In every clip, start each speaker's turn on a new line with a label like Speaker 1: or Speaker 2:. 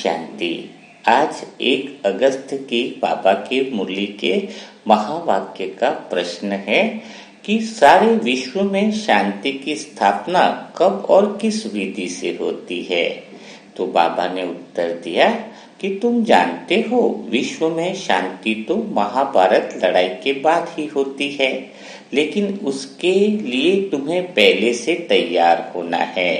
Speaker 1: शांति। आज 1 अगस्त की बाबा की मुरली के महावाक्य का प्रश्न है कि सारे विश्व में शांति की स्थापना कब और किस विधि से होती है। तो बाबा ने उत्तर दिया कि तुम जानते हो विश्व में शांति तो महाभारत लड़ाई के बाद ही होती है, लेकिन उसके लिए तुम्हें पहले से तैयार होना है,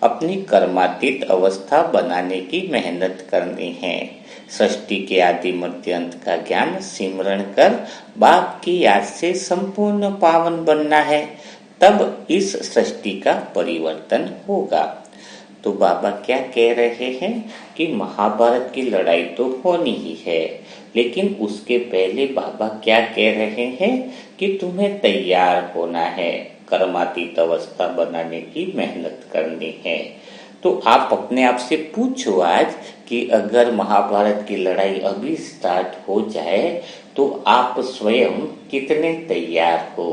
Speaker 1: अपनी कर्मातीत अवस्था बनाने की मेहनत करनी है, सृष्टि के आदि मध्य अंत का ज्ञान सिमरण कर बाप की याद से संपूर्ण पावन बनना है, तब इस सृष्टि का परिवर्तन होगा। तो बाबा क्या कह रहे हैं कि महाभारत की लड़ाई तो होनी ही है, लेकिन उसके पहले बाबा क्या कह रहे हैं कि तुम्हें तैयार होना है, कर्मातीत अवस्था बनाने की मेहनत करनी है। तो आप अपने आप से पूछो आज कि अगर महाभारत की लड़ाई अभी स्टार्ट हो जाए तो आप स्वयं कितने तैयार हो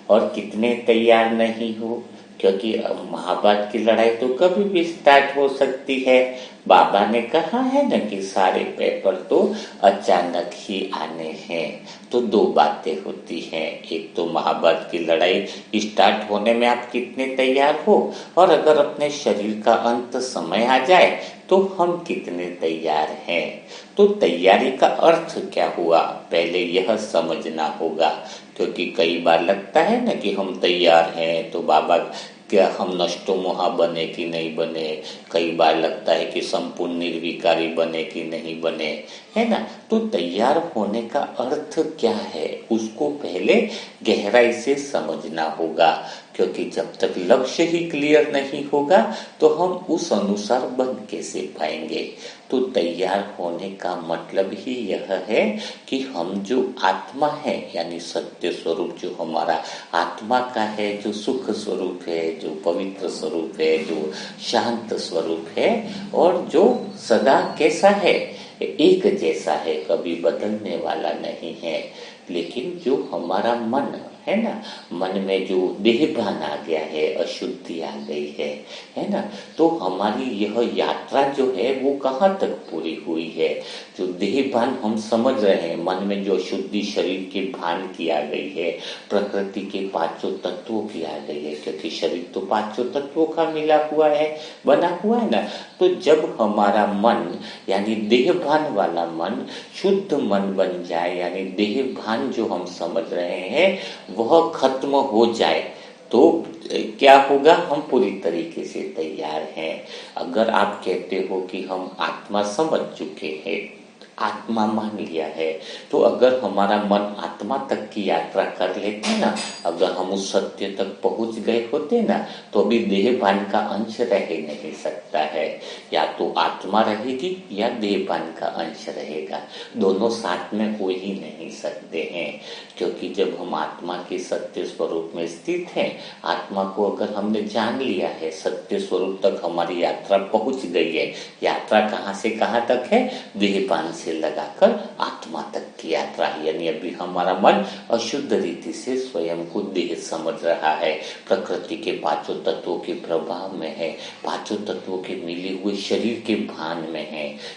Speaker 1: और कितने तैयार नहीं हो, क्योंकि महाभारत की लड़ाई तो कभी भी स्टार्ट हो सकती है। बाबा ने कहा है न कि सारे पेपर तो अचानक ही आने हैं। तो 2 बातें होती हैं, एक तो महाभारत की लड़ाई स्टार्ट होने में आप कितने तैयार हो, और अगर अपने शरीर का अंत समय आ जाए तो हम कितने तैयार हैं। तो तैयारी का अर्थ क्या हुआ, पहले यह समझना होगा, क्योंकि कई बार लगता है ना कि हम तैयार हैं तो बाबा क्या हम नष्टो मोहा बने कि नहीं बने, कई बार लगता है कि संपूर्ण निर्विकारी बने कि नहीं बने, है ना। तो तैयार होने का अर्थ क्या है उसको पहले गहराई से समझना होगा, क्योंकि जब तक लक्ष्य ही क्लियर नहीं होगा तो हम उस अनुसार बन कैसे पाएंगे। तो तैयार होने का मतलब ही यह है कि हम जो आत्मा है यानी सत्य स्वरूप जो हमारा आत्मा का है, जो सुख स्वरूप है, जो पवित्र स्वरूप है, जो शांत स्वरूप है और जो सदा कैसा है, एक जैसा है, कभी बदलने वाला नहीं है। लेकिन जो हमारा मन है ना, मन में जो देहभान आ गया है, अशुद्धि आ गई है ना, तो हमारी यह यात्रा जो है वो कहाँ तक पूरी हुई है। जो देहभान हम समझ रहे हैं, मन में जो अशुद्धि शरीर के भान की आ गई है, प्रकृति के 5 तत्वों की आ गई है, क्योंकि शरीर तो 5 तत्वों का मिला हुआ है, बना हुआ है ना। तो जब हमारा मन यानी देहभान वाला मन शुद्ध मन बन जाए, यानी देहभान जो हम समझ रहे हैं वह खत्म हो जाए, तो क्या होगा, हम पूरी तरीके से तैयार हैं। अगर आप कहते हो कि हम आत्मा समझ चुके हैं, आत्मा मान लिया है, तो अगर हमारा मन आत्मा तक की यात्रा कर लेते ना, अगर हम उस सत्य तक पहुंच गए होते ना, तो अभी देहभान का अंश रह नहीं सकता है। या तो आत्मा रहेगी या देहभान का अंश रहेगा, दोनों साथ में हो ही नहीं सकते हैं। क्योंकि जब हम आत्मा के सत्य स्वरूप में स्थित हैं, आत्मा को अगर हमने जान लिया है, सत्य स्वरूप तक हमारी यात्रा पहुंच गई है। यात्रा कहाँ से कहाँ तक है, देहभान से लगाकर आत्मा तक की यात्रा, यानी अभी हमारा मन अशुद्ध रीति से स्वयं को देह समझ रहा है, प्रकृति के 5 तत्वों के प्रभाव में है, 5 तत्वों के मिले हुए शरीर के भान में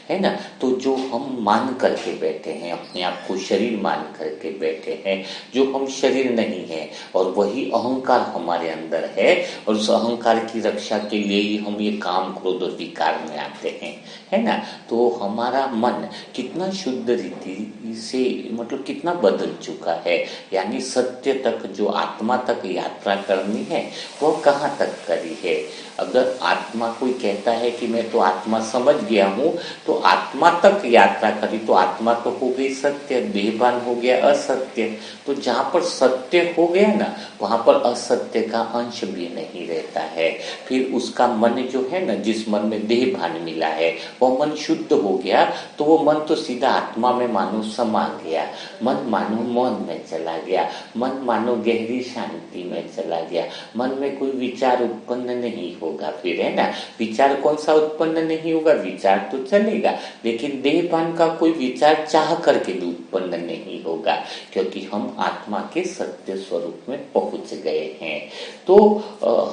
Speaker 1: है ना। तो जो हम मान करके बैठे हैं, अपने आप को शरीर मान करके बैठे हैं, जो हम शरीर नहीं है, और वही अहंकार हमारे अंदर है, और उस अहंकार की रक्षा के लिए ही हम ये काम क्रोध और विकार में आते हैं, है ना। तो हमारा मन कितना शुद्ध रीति से, मतलब कितना बदल चुका है, यानी सत्य तक जो आत्मा तक यात्रा करनी है वह कहाँ तक करी है। अगर आत्मा कोई कहता है कि मैं तो आत्मा समझ गया हूँ, तो आत्मा तक यात्रा करी तो आत्मा तो हो गई सत्य, देहभान हो गया असत्य। तो जहाँ पर सत्य हो गया ना, वहां पर असत्य का अंश भी नहीं रहता है। फिर उसका मन जो है ना, जिस मन में देहभान मिला है वो मन शुद्ध हो गया, तो वो मन तो सीधा आत्मा में मानो समा गया, मन मानो मौन में चला गया, मन मानो गहरी शांति में चला गया, मन में कोई विचार उत्पन्न नहीं हो होगा फिर, है ना। विचार कौन सा उत्पन्न नहीं होगा, विचार तो चलेगा, लेकिन देहभान का कोई विचार चाह करके भी उत्पन्न नहीं होगा, क्योंकि हम आत्मा के सत्य स्वरूप में पहुंच गए हैं। तो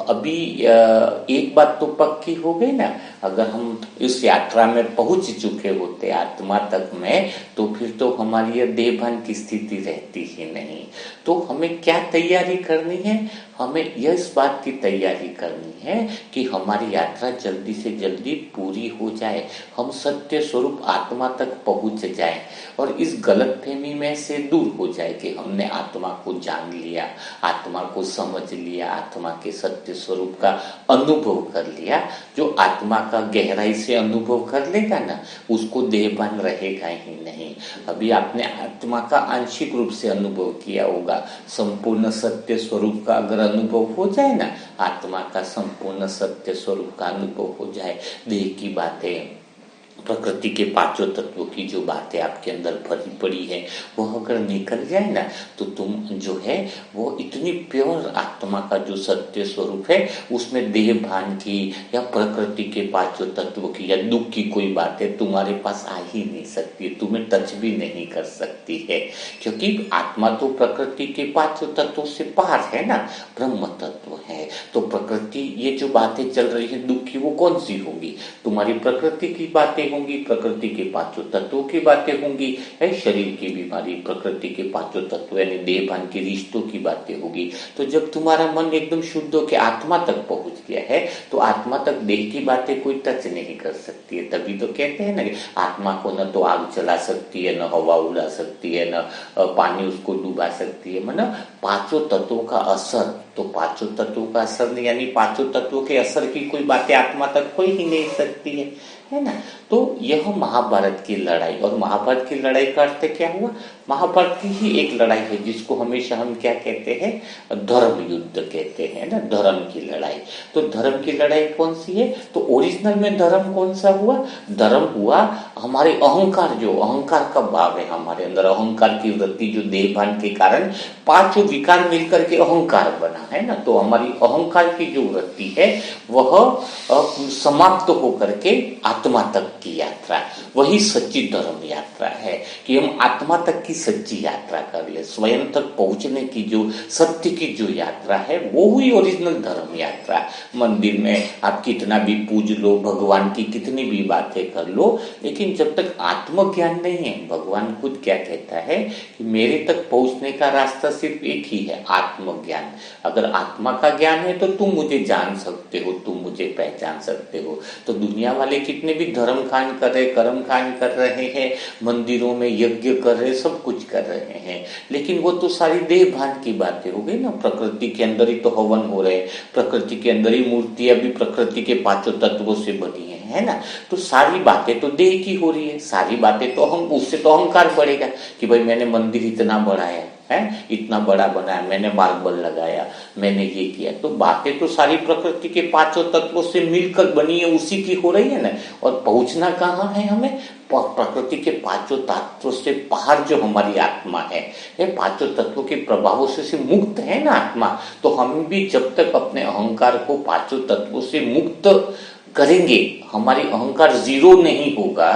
Speaker 1: अभी एक बात तो पक्की हो गई ना, अगर हम इस यात्रा में पहुंच चुके होते आत्मा तक में, तो फिर तो हमारी यह देहभान की स्थिति रहती ही नहीं। तो हमें क्या तैयारी करनी है, हमें यह इस बात की तैयारी करनी है कि हमारी यात्रा जल्दी से जल्दी पूरी हो जाए, हम सत्य स्वरूप आत्मा तक पहुंच जाएं और इस गलतफहमी में से दूर हो जाए कि हमने आत्मा को जान लिया, आत्मा को समझ लिया, आत्मा के सत्य स्वरूप का अनुभव कर लिया। जो आत्मा का गहराई से अनुभव कर लेगा ना, उसको देहभान रहेगा ही नहीं। अभी आपने आत्मा का आंशिक रूप से अनुभव किया होगा, संपूर्ण सत्य स्वरूप का अगर अनुभव हो जाए ना, आत्मा का संपूर्ण सत्य स्वरूप का अनुभव हो जाए, देह की बातें, प्रकृति के पांचों तत्वों की जो बातें आपके अंदर भरी पड़ी है, वह अगर निकल जाए ना, तो तुम जो है वो इतनी प्योर आत्मा का जो सत्य स्वरूप है, उसमें देह भान की या प्रकृति के पांचों तत्वों की या दुख की कोई बातें तुम्हारे पास आ ही नहीं सकती, तुम्हें टच भी नहीं कर सकती है, क्योंकि आत्मा तो प्रकृति के पांचों तत्वों से पार है ना, ब्रह्म तत्व है। तो प्रकृति ये जो बातें चल रही है दुख की, वो कौन सी होंगी, तुम्हारी प्रकृति की बातें होंगी, प्रकृति के पांचों तत्वों की बातें होंगी, शरीर की बीमारी, प्रकृति के पांचों तत्व यानी देहभान के रिश्तों की बातें होगी। तो जब तुम्हारा मन एकदम शुद्ध होकर आत्मा तक पहुंच गया है, तो आत्मा तक देह की बातें कोई टच नहीं कर सकती है। तभी तो कहते हैं ना कि आत्मा को न तो आग जला सकती है, न हवा उड़ा सकती है, न पानी उसको डुबा सकती है। मतलब पांचों तत्वों का असर, तो पांचों तत्वों का असर नहीं, यानी पांचों तत्वों के असर की कोई बातें आत्मा तक हो ही नहीं सकती है ना। तो यह महाभारत की लड़ाई, और महाभारत की लड़ाई का अर्थ क्या हुआ, महाभारत की ही एक लड़ाई है जिसको हमेशा हम क्या कहते हैं, धर्म युद्ध कहते हैं ना, धर्म की लड़ाई। तो धर्म की लड़ाई कौन सी है, तो ओरिजिनल में धर्म कौन सा हुआ, धर्म हुआ हमारे अहंकार, जो अहंकार का भाव है हमारे अंदर, अहंकार की वृत्ति जो देहभान के कारण पांचों विकार मिलकर के अहंकार बना है ना। तो हमारी अहंकार की जो वृत्ति है वह समाप्त होकर के आत्मा तक की यात्रा, वही सच्ची धर्म यात्रा है कि हम आत्मा तक की सच्ची यात्रा कर ले, स्वयं तक पहुंचने की जो सत्य की जो यात्रा है वो हुई ओरिजिनल धर्म यात्रा। मंदिर में आप कितना भी पूज लो, भगवान की कितनी भी बातें कर लो, लेकिन जब तक आत्मज्ञान नहीं है, भगवान खुद क्या कहता है कि मेरे तक पहुंचने का रास्ता सिर्फ एक ही है, आत्मज्ञान। अगर आत्मा का ज्ञान है तो तुम मुझे जान सकते हो, तुम मुझे पहचान सकते हो। तो दुनिया वाले कितने भी धर्म कांड कर रहे, कर्म कांड कर रहे हैं, मंदिरों में यज्ञ कर रहे, सब कुछ कर रहे हैं, लेकिन वो तो सारी देह भान की बातें हो गई ना। प्रकृति के अंदर ही तो हवन हो रहे, प्रकृति के अंदर ही मूर्तियां भी प्रकृति के पांचों तत्वों से बनी है ना। तो सारी बातें तो देह की हो रही है, सारी बातें तो हम, उससे तो अहंकार बढ़ेगा कि भाई मैंने मंदिर इतना बढ़ाया है, इतना बड़ा बनाया, मैंने मार्बल लगाया, मैंने ये किया। तो बातें तो सारी प्रकृति के पांचों तत्वों से मिलकर बनी है, उसी की हो रही है ना। और पहुंचना कहाँ है हमें, प्रकृति के पांचों तत्वों से बाहर जो हमारी आत्मा है, ये पांचों तत्वों के प्रभावों से मुक्त है ना आत्मा। तो हम भी जब तक अपने अहंकार को पांचों तत्वों से मुक्त करेंगे, हमारी अहंकार जीरो नहीं होगा,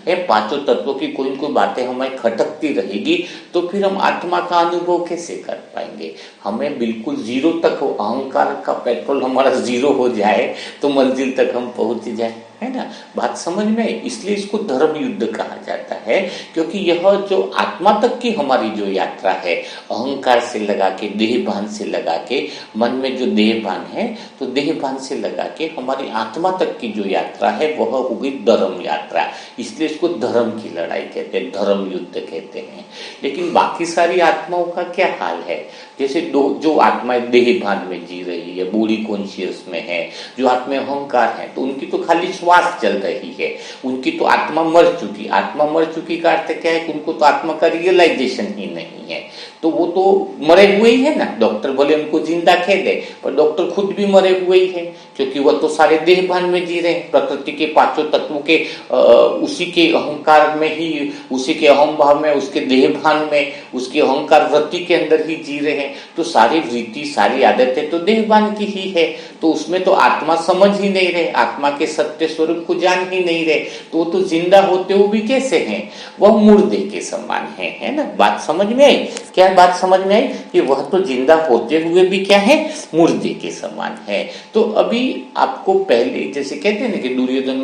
Speaker 1: ये पांचों तत्वों की कोई कोई बातें हमें खटकती रहेगी, तो फिर हम आत्मा का अनुभव कैसे कर पाएंगे। हमें बिल्कुल जीरो तक हो, अहंकार का पेट्रोल हमारा जीरो हो जाए तो मंजिल तक हम पहुंच जाए, है ना। बात समझ में, इसलिए इसको धर्म युद्ध कहा जाता है, क्योंकि यह जो आत्मा तक की हमारी जो यात्रा है, अहंकार से लगा के, देह भान से लगा के, मन में जो देह भान है तो देह भान से लगा के हमारी आत्मा तक की जो यात्रा है वह हो गई धर्म यात्रा। इसलिए इसको धर्म की लड़ाई कहते हैं, धर्म युद्ध कहते हैं। लेकिन बाकी सारी आत्माओं का क्या हाल है, जैसे जो आत्माएं देह भान में जी रही है, बॉडी कॉन्शियस में है, जो आत्मा अहंकार है, तो उनकी तो खाली श्वास चल रही है, उनकी तो आत्मा मर चुकी। आत्मा मर चुकी का अर्थ क्या है कि उनको तो आत्मा का रियलाइजेशन ही नहीं है, तो वो तो मरे हुए ही है ना। डॉक्टर बोले उनको जिंदा कह दे, पर डॉक्टर खुद भी मरे हुए ही है, क्योंकि वह तो सारे देह भान में जी रहे हैं, प्रकृति के पांचों तत्वों के उसी के अहंकार में ही, उसी के अहम भाव में, उसके देह भान में, उसकी अहंकार वृत्ति के अंदर ही जी रहे हैं। तो सारी वृत्ति, सारी आदतें तो देह भान की ही है, तो उसमें तो आत्मा समझ ही नहीं रहे, आत्मा के सत्य स्वरूप को जान ही नहीं रहे, तो वो तो जिंदा होते हुए भी कैसे हैं, वह मुर्दे के समान है ना। बात समझ में आई? क्या बात समझ में आई कि वह तो जिंदा होते हुए भी क्या है, मुर्दे के समान है। तो अभी आपको पहले जैसे कहते हैं ना कि दुर्योधन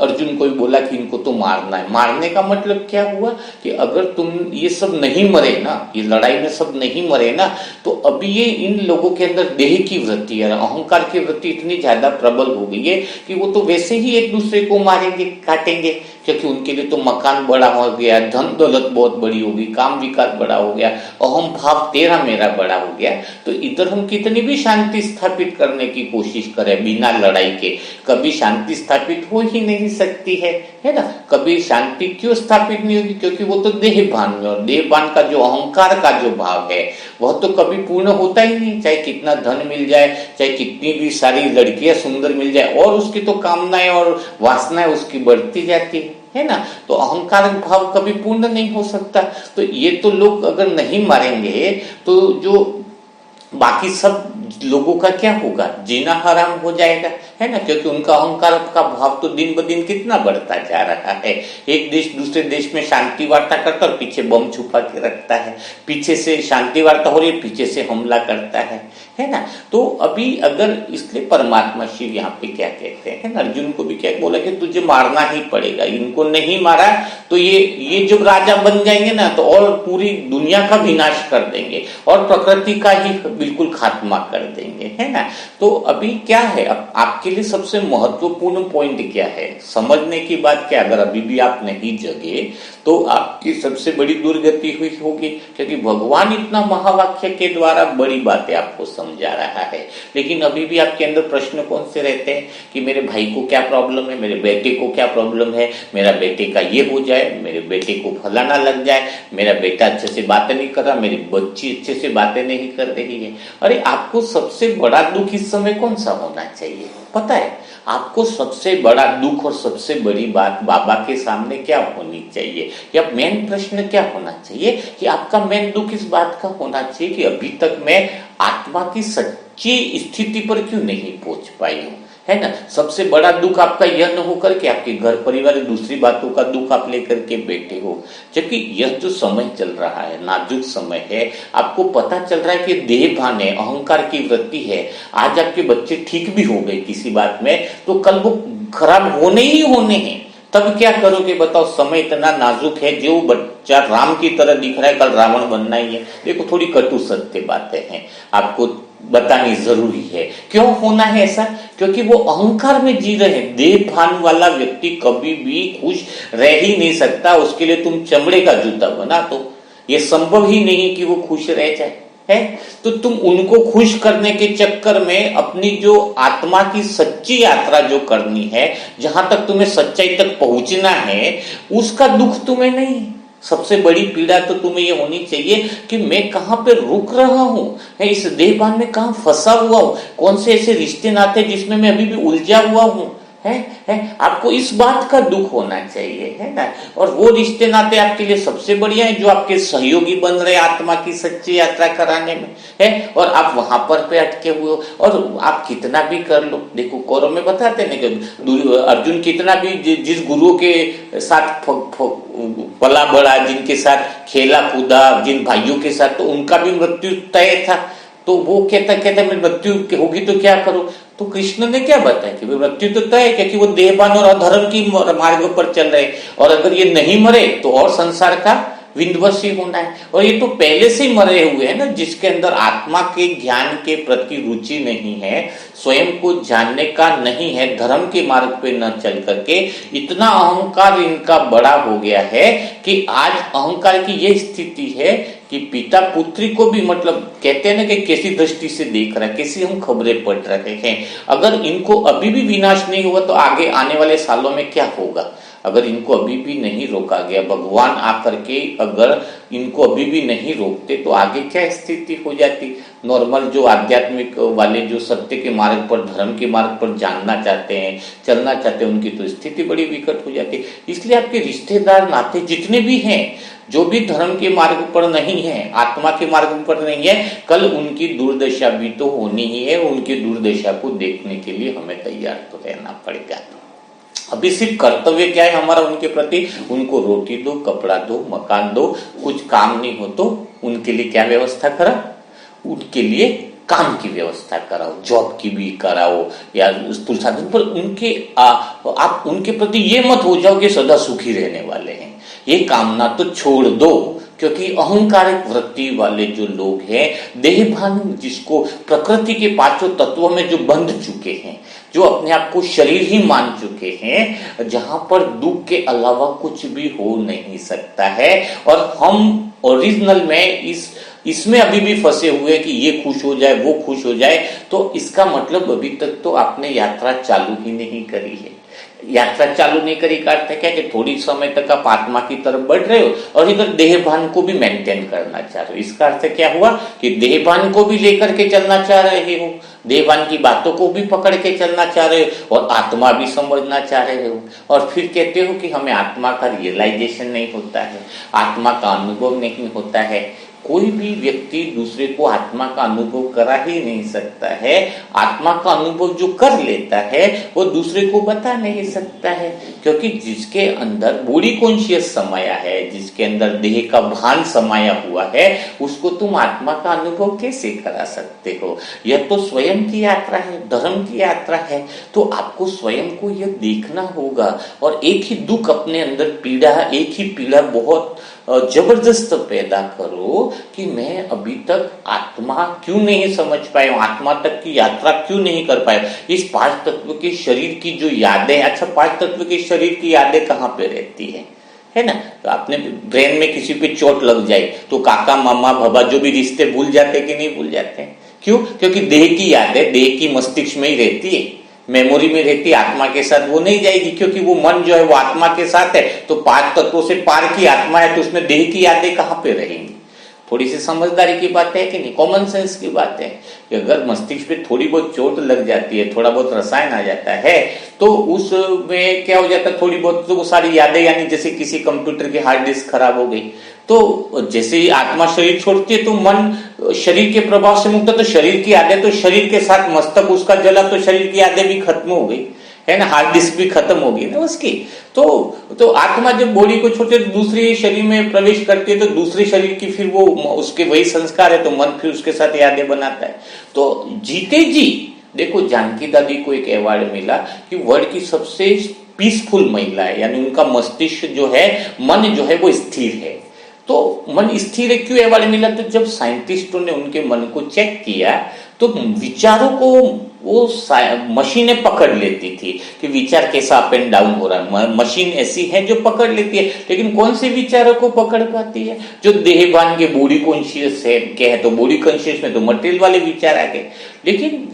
Speaker 1: अर्जुन को बोला कि इनको तो मारना है। मारने का मतलब क्या हुआ कि अगर तुम ये सब नहीं मरे ना, ये लड़ाई में सब नहीं मरे ना, तो अभी ये इन लोगों के अंदर देह की वृत्ति है, अहंकार की वृत्ति इतनी ज्यादा प्रबल हो गई है कि वो तो वैसे ही एक दूसरे को मारेंगे, काटेंगे, क्योंकि उनके लिए तो मकान बड़ा हो गया, धन दौलत बहुत बड़ी होगी, काम विकास बड़ा हो गया, अहम भाव तेरा मेरा बड़ा हो गया। तो इधर हम कितनी भी शांति स्थापित करने की कोशिश करें बिना लड़ाई के, कभी शांति स्थापित हो ही नहीं सकती है ना। कभी शांति क्यों स्थापित नहीं होगी? क्योंकि वो तो देह भान में, और देह भान का जो अहंकार का जो भाव है वह तो कभी पूर्ण होता ही नहीं। चाहे कितना धन मिल जाए, चाहे कितनी भी सारी लड़कियां सुंदर मिल जाए, और उसकी तो कामनाएं और वासनाएं उसकी बढ़ती जाती है ना। तो अहंकार भाव कभी पूर्ण नहीं हो सकता। तो ये तो लोग अगर नहीं मारेंगे तो जो बाकी सब लोगों का क्या होगा, जीना हराम हो जाएगा, है ना। क्योंकि उनका अहंकार का भाव तो दिन ब दिन कितना बढ़ता जा रहा है। एक देश दूसरे देश में शांति वार्ता करता और पीछे बम छुपा के रखता है, पीछे से शांति वार्ता हो रही है, पीछे से हमला करता है ना। तो अभी अगर इसलिए परमात्मा शिव यहाँ पे क्या कहते हैं, अर्जुन को भी क्या बोला कि तुझे मारना ही पड़ेगा, इनको नहीं मारा तो ये जब राजा बन जाएंगे ना तो और पूरी दुनिया का विनाश कर देंगे और प्रकृति का ही बिल्कुल खात्मा कर देंगे, है ना। तो अभी क्या है, अब आपके लिए सबसे महत्वपूर्ण पॉइंट क्या है, समझने की बात क्या, अगर अभी भी आप नहीं जगे तो आपकी सबसे बड़ी दुर्गति हुई होगी। क्योंकि भगवान इतना महावाक्य के द्वारा बड़ी बातें आपको समझा रहा है, लेकिन अभी भी आपके अंदर प्रश्न कौन से रहते हैं कि मेरे भाई को क्या प्रॉब्लम है, मेरे बेटे को क्या प्रॉब्लम है, मेरा बेटे का ये हो जाए, मेरे बेटे को फलाना लग जाए, मेरा बेटा अच्छे से बातें नहीं कर रहा, मेरी बच्ची अच्छे से बातें नहीं कर रही है। अरे आपको सबसे बड़ा दुख इस समय कौन सा होना चाहिए पता है? आपको सबसे बड़ा दुख और सबसे बड़ी बात बाबा के सामने क्या होनी चाहिए, या मेन प्रश्न क्या होना चाहिए कि आपका मेन दुख इस बात का होना चाहिए कि अभी तक मैं आत्मा की सच्ची स्थिति पर क्यों नहीं पहुंच पाई हूं, है ना। सबसे बड़ा दुख आपका यह न होकर के आपके घर परिवार दूसरी बातों का दुख आप लेकर के बैठे हो। जबकि यह जो समय चल रहा है नाजुक समय है, आपको पता चल रहा है कि देह भान है, अहंकार की वृत्ति है। आज आपके बच्चे ठीक भी हो गए किसी बात में तो कल वो खराब होने ही होने हैं, तब क्या करोगे बताओ। समय इतना नाजुक है, जो बच्चा राम की तरह दिख रहा है कल रावण बनना ही है। देखो थोड़ी कटु सत्य बातें हैं, आपको बतानी जरूरी है। क्यों होना है ऐसा? क्योंकि वो अहंकार में जी रहे हैं। देह भान वाला व्यक्ति कभी भी खुश रह ही नहीं सकता, उसके लिए तुम चमड़े का जूता बना दो, ये संभव ही नहीं कि वो खुश रह जाए, है। तो तुम उनको खुश करने के चक्कर में अपनी जो आत्मा की सच्ची यात्रा जो करनी है, जहां तक तुम्हें सच्चाई तक पहुंचना है, उसका दुख तुम्हें नहीं। सबसे बड़ी पीड़ा तो तुम्हें ये होनी चाहिए कि मैं कहां पे रुक रहा हूं, मैं इस देहभान में कहां फंसा हुआ हूं, कौन से ऐसे रिश्ते नाते जिसमें मैं अभी भी उलझा हुआ हूं, है आपको इस बात का दुख होना चाहिए, है ना। और वो रिश्ते नाते आपके लिए सबसे बढ़िया है जो आपके सहयोगी बन रहे आत्मा की सच्ची यात्रा कराने में, है। और आप वहां पर पे अटके हुए हो, और आप कितना भी कर लो। देखो कौरव में बताते हैं कि अर्जुन कितना भी जिस गुरु के साथ पला बड़ा, जिनके साथ खेला कूदा, जिन भाइयों के साथ, तो उनका भी मृत्यु तय था। तो वो कहता मैं मृत्यु होगी तो क्या करूं? तो कृष्ण ने क्या बताया कि मृत्यु तो तय है, क्योंकि वो देहभान और अधर्म की मार्ग पर चल रहे, और अगर ये नहीं मरे तो और संसार का विध्वंसी होना है। और ये तो पहले से ही मरे हुए हैं ना, जिसके अंदर आत्मा के ज्ञान के प्रति रुचि नहीं है, स्वयं को जानने का नहीं है, धर्म के मार्ग पे न चल करके इतना अहंकार इनका बड़ा हो गया है कि आज अहंकार की यह स्थिति है कि पिता पुत्री को भी, मतलब कहते हैं ना कि कैसी दृष्टि से देख रहा है, कैसी हम खबरें पढ़ रहे हैं। अगर इनको अभी भी विनाश नहीं हुआ तो आगे आने वाले सालों में क्या होगा। अगर इनको अभी भी नहीं रोका गया, भगवान आकर के अगर इनको अभी भी नहीं रोकते तो आगे क्या स्थिति हो जाती। नॉर्मल जो आध्यात्मिक वाले जो सत्य के मार्ग पर, धर्म के मार्ग पर जानना चाहते हैं, चलना चाहते हैं, उनकी तो स्थिति बड़ी विकट हो जाती। इसलिए आपके रिश्तेदार नाते जितने भी हैं, जो भी धर्म के मार्ग पर नहीं है, आत्मा के मार्ग पर नहीं है, कल उनकी दुर्दशा भी तो होनी ही है। उनकी दुर्दशा को देखने के लिए हमें तैयार तो रहना पड़ेगा। अभी सिर्फ कर्तव्य क्या है हमारा उनके प्रति, उनको रोटी दो, कपड़ा दो, मकान दो। कुछ काम नहीं हो तो उनके लिए क्या व्यवस्था करा, उनके लिए काम की व्यवस्था कराओ, जॉब की भी कराओ या स्थूल साधन पर उनके आप उनके प्रति ये मत हो जाओ कि सदा सुखी रहने वाले हैं। ये कामना तो छोड़ दो, क्योंकि अहंकारिक वृत्ति वाले जो लोग हैं, देहभान जिसको प्रकृति के पांचों तत्वों में जो बंध चुके हैं, जो अपने आप को शरीर ही मान चुके हैं, जहां पर दुख के अलावा कुछ भी हो नहीं सकता है, और हम ओरिजिनल में इसमें अभी भी फंसे हुए हैं कि ये खुश हो जाए, वो खुश हो जाए, तो इसका मतलब अभी तक तो आपने यात्रा चालू ही नहीं करी है। यात्रा चालू नहीं करी का अर्थ है क्या कि थोड़ी समय तक आप आत्मा की तरफ बढ़ रहे हो और इधर देहभान को भी मेंटेन करना चाह रहे हो। इसका अर्थ क्या हुआ कि देहभान को भी लेकर के चलना चाह रहे हो, देहभान की बातों को भी पकड़ के चलना चाह रहे हो और आत्मा भी समझना चाह रहे हो, और फिर कहते हो कि हमें आत्मा का रियलाइजेशन नहीं होता है, आत्मा का अनुभव नहीं होता है। कोई भी व्यक्ति दूसरे को आत्मा का अनुभव करा ही नहीं सकता है। आत्मा का अनुभव जो कर लेता है वो दूसरे को बता नहीं सकता है, क्योंकि जिसके अंदर बॉडी कॉन्शियस समाया है, जिसके अंदर देह का भान समाया हुआ है, उसको तुम आत्मा का अनुभव कैसे करा सकते हो। यह तो स्वयं की यात्रा है, धर्म की यात्रा है, तो आपको स्वयं को यह देखना होगा। और एक ही दुख अपने अंदर पीड़ा, एक ही पीड़ा बहुत जबरदस्त पैदा करो कि मैं अभी तक आत्मा क्यों नहीं समझ पाया, आत्मा तक की यात्रा क्यों नहीं कर पाया। इस पांच तत्व के शरीर की जो यादें, अच्छा पांच तत्व के शरीर की यादें कहाँ पे रहती है ना। तो आपने ब्रेन में किसी पे चोट लग जाए तो काका मामा भबा जो भी रिश्ते भूल जाते कि नहीं भूल जाते, क्यों? क्योंकि देह की यादें देह की मस्तिष्क में ही रहती है, मेमोरी में रहती, आत्मा के साथ वो नहीं जाएगी, क्योंकि वो मन जो है वो आत्मा के साथ है। तो पांच तत्वों से पार की आत्मा है, तो उसमें देह की यादें कहाँ पे रहेंगी। थोड़ी सी समझदारी की बात है कि नहीं, कॉमन सेंस की बात है कि अगर मस्तिष्क पे थोड़ी बहुत चोट लग जाती है, थोड़ा बहुत रसायन आ जाता है, तो उसमें क्या हो जाता है, थोड़ी बहुत तो वो सारी यादें, यानी जैसे किसी कंप्यूटर की हार्ड डिस्क खराब हो गई, तो जैसे ही आत्मा शरीर छोड़ती है तो मन शरीर के प्रभाव से मुक्त है, तो शरीर की यादें, तो शरीर के साथ मस्तक उसका जला तो शरीर की यादें भी खत्म हो गई है ना, हार्ड डिस्क भी खत्म हो गई ना उसकी। तो आत्मा जब बॉडी को छोड़ती है तो दूसरे शरीर में प्रवेश करती है, तो दूसरे शरीर की फिर वो उसके वही संस्कार है, तो मन फिर उसके साथ यादें बनाता है। तो जीते जी देखो, जानकी दादी को एक अवार्ड मिला कि वर्ल्ड की सबसे पीसफुल महिला है, यानी उनका मस्तिष्क जो है, मन जो है वो स्थिर है। तो मन स्थिर है क्यों अवार्ड मिला, तो जब साइंटिस्टों ने उनके मन को चेक किया तो विचारों को वो मशीनें पकड़ लेती थी कि विचार कैसा अप एंड डाउन हो रहा है। मशीन ऐसी है जो पकड़ लेती है, लेकिन कौन से विचारों को पकड़ पाती है, जो देहभान के बॉडी कॉन्शियस है, क्या है, तो बॉडी कॉन्शियस में तो मटेरियल वाले विचार आ गए। लेकिन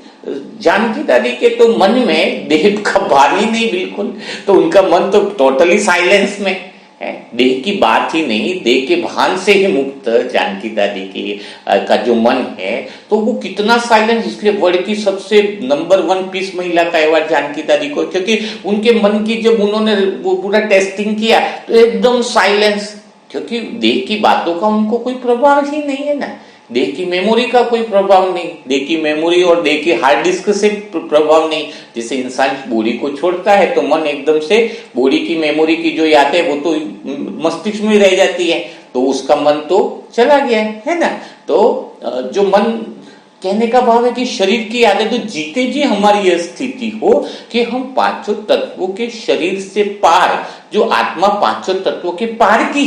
Speaker 1: जानकी दादी के तो मन में देह का भान ही नहीं बिल्कुल, तो उनका मन तो टोटली साइलेंस में है, देह की बात ही नहीं, देह के भान से ही मुक्त जानकी दादी की का जो मन है, तो वो कितना साइलेंस। इसलिए वर्ल्ड की सबसे नंबर 1 पीस महिला का अवार्ड जानकी दादी को, क्योंकि उनके मन की जब उन्होंने वो पूरा टेस्टिंग किया तो एकदम साइलेंस, क्योंकि देह की बातों का उनको कोई प्रभाव ही नहीं है ना, देह की मेमोरी का कोई प्रभाव नहीं, देह की मेमोरी और देह की हार्ड डिस्क से प्रभाव नहीं। जैसे इंसान बॉडी को छोड़ता है तो मन एकदम से बॉडी की मेमोरी की जो यादें वो तो मस्तिष्क में रह जाती है, तो उसका मन तो चला गया है ना। तो जो मन, कहने का भाव है कि शरीर की यादें, तो जीते जी हमारी यह स्थिति हो कि हम पांचों तत्वों के शरीर से पार, जो आत्मा पांचों तत्वों के पार की